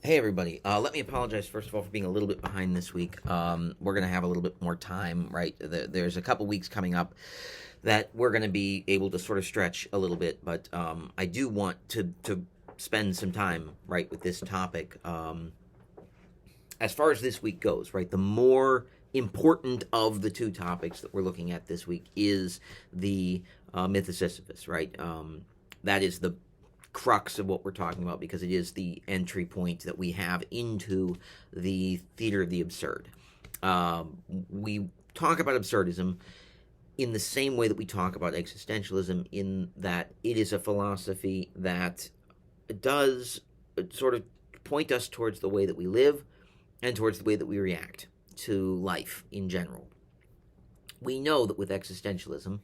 Hey everybody, let me apologize first of all for being a little bit behind this week. We're going to have a little bit more time, right? There's a couple weeks coming up that we're going to be able to sort of stretch a little bit, but I do want to spend some time, right, with this topic. As far as this week goes, right, the more important of the two topics that we're looking at this week is the Myth of Sisyphus, right? That is the crux of what we're talking about because it is the entry point that we have into the theater of the absurd. We talk about absurdism in the same way that we talk about existentialism, in that it is a philosophy that does sort of point us towards the way that we live and towards the way that we react to life in general. We know that with existentialism,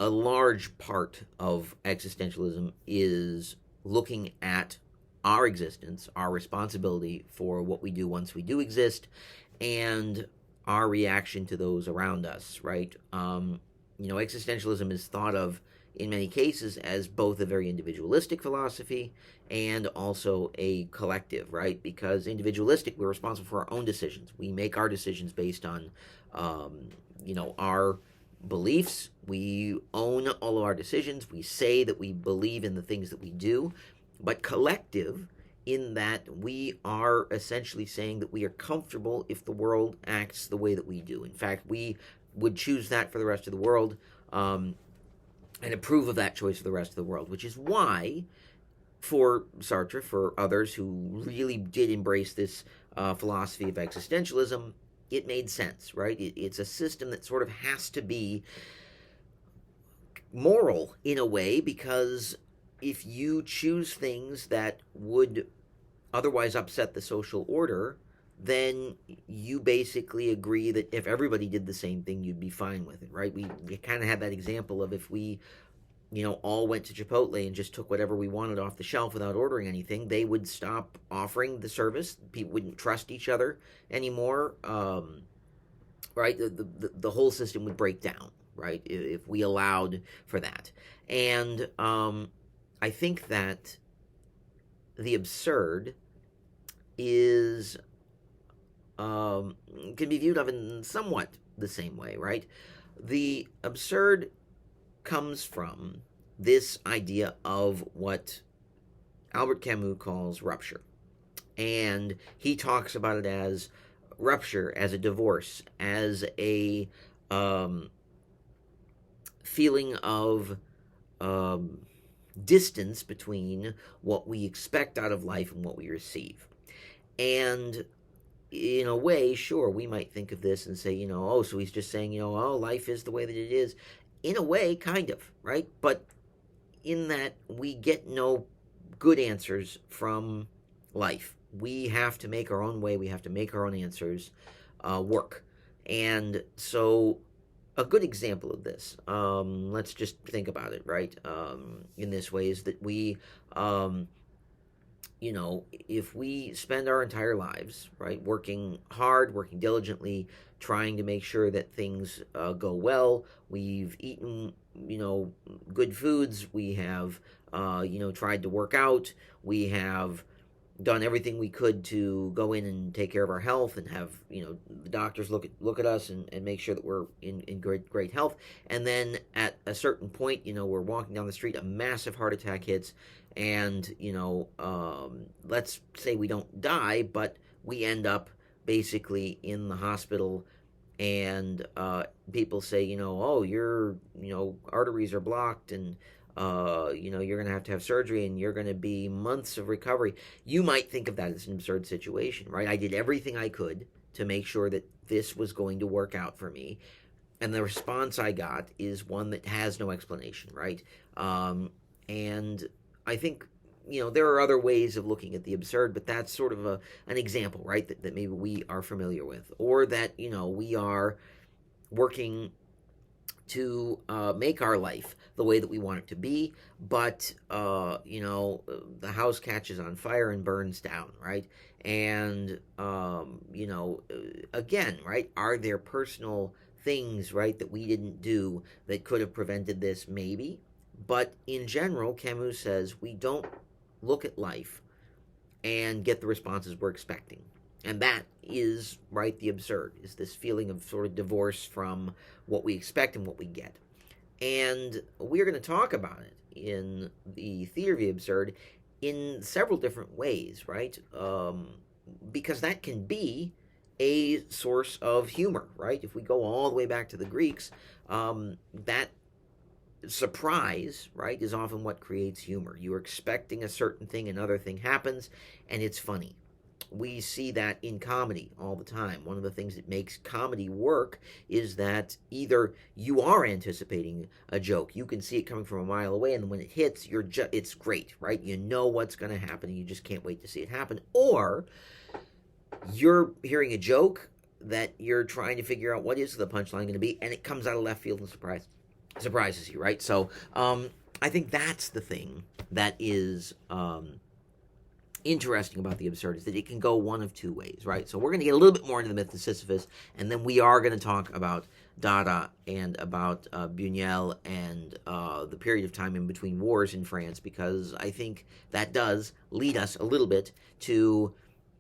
a large part of existentialism is looking at our existence, our responsibility for what we do once we do exist, and our reaction to those around us, right? Existentialism is thought of in many cases as both a very individualistic philosophy and also a collective, right? Because individualistic, we're responsible for our own decisions. We make our decisions based on, our beliefs. We own all of our decisions. We say that we believe in the things that we do, but collective in that we are essentially saying that we are comfortable if the world acts the way that we do. In fact, we would choose that for the rest of the world, and approve of that choice for the rest of the world, which is why, for Sartre, for others who really did embrace this philosophy of existentialism, it made sense, right? It's a system that sort of has to be moral in a way, because if you choose things that would otherwise upset the social order, then you basically agree that if everybody did the same thing, you'd be fine with it, right? We kind of had that example of if we all went to Chipotle and just took whatever we wanted off the shelf without ordering anything, they would stop offering the service. People wouldn't trust each other anymore, right? The whole system would break down, right, if we allowed for that. And I think that the absurd is can be viewed of in somewhat the same way, right? The absurd comes from this idea of what Albert Camus calls rupture. And he talks about it as rupture, as a divorce, as a feeling of distance between what we expect out of life and what we receive. And in a way, sure, we might think of this and say, so he's just saying, life is the way that it is. In a way, kind of, right? But in that we get no good answers from life. We have to make our own way. We have to make our own answers work. And so a good example of this, let's just think about it, right? In this way is that we, if we spend our entire lives, right, working hard, working diligently, trying to make sure that things go well, we've eaten, good foods, we have, tried to work out, we have done everything we could to go in and take care of our health and have, the doctors look at us and make sure that we're in great health. And then at a certain point, we're walking down the street, a massive heart attack hits, and, let's say we don't die, but we end up basically in the hospital, and people say, your, arteries are blocked, and you're going to have surgery, and you're going to be months of recovery. You might think of that as an absurd situation, right? I did everything I could to make sure that this was going to work out for me. And the response I got is one that has no explanation, right? And I think, there are other ways of looking at the absurd, but that's sort of an example, right, that maybe we are familiar with. Or that, we are working to make our life the way that we want it to be, but the house catches on fire and burns down, right? And again, right, are there personal things, right, that we didn't do that could have prevented this? Maybe. But in general, Camus says we don't look at life and get the responses we're expecting. And that is, right, the absurd, is this feeling of sort of divorce from what we expect and what we get. And we're going to talk about it in the theory of the absurd in several different ways, right? Because that can be a source of humor, right? If we go all the way back to the Greeks, that surprise, right, is often what creates humor. You're expecting a certain thing, another thing happens, and it's funny. We see that in comedy all the time. One of the things that makes comedy work is that either you are anticipating a joke, you can see it coming from a mile away, and when it hits, it's great, right? You know what's going to happen, and you just can't wait to see it happen. Or you're hearing a joke that you're trying to figure out what is the punchline going to be, and it comes out of left field and surprises you, right? So I think that's the thing that is interesting about the absurd, is that it can go one of two ways, right? So we're going to get a little bit more into the myth of Sisyphus, and then we are going to talk about Dada and about Buñuel and the period of time in between wars in France, because I think that does lead us a little bit to,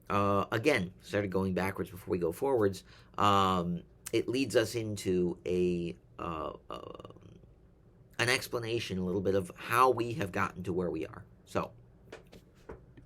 again, started going backwards before we go forwards, it leads us into an explanation a little bit of how we have gotten to where we are. So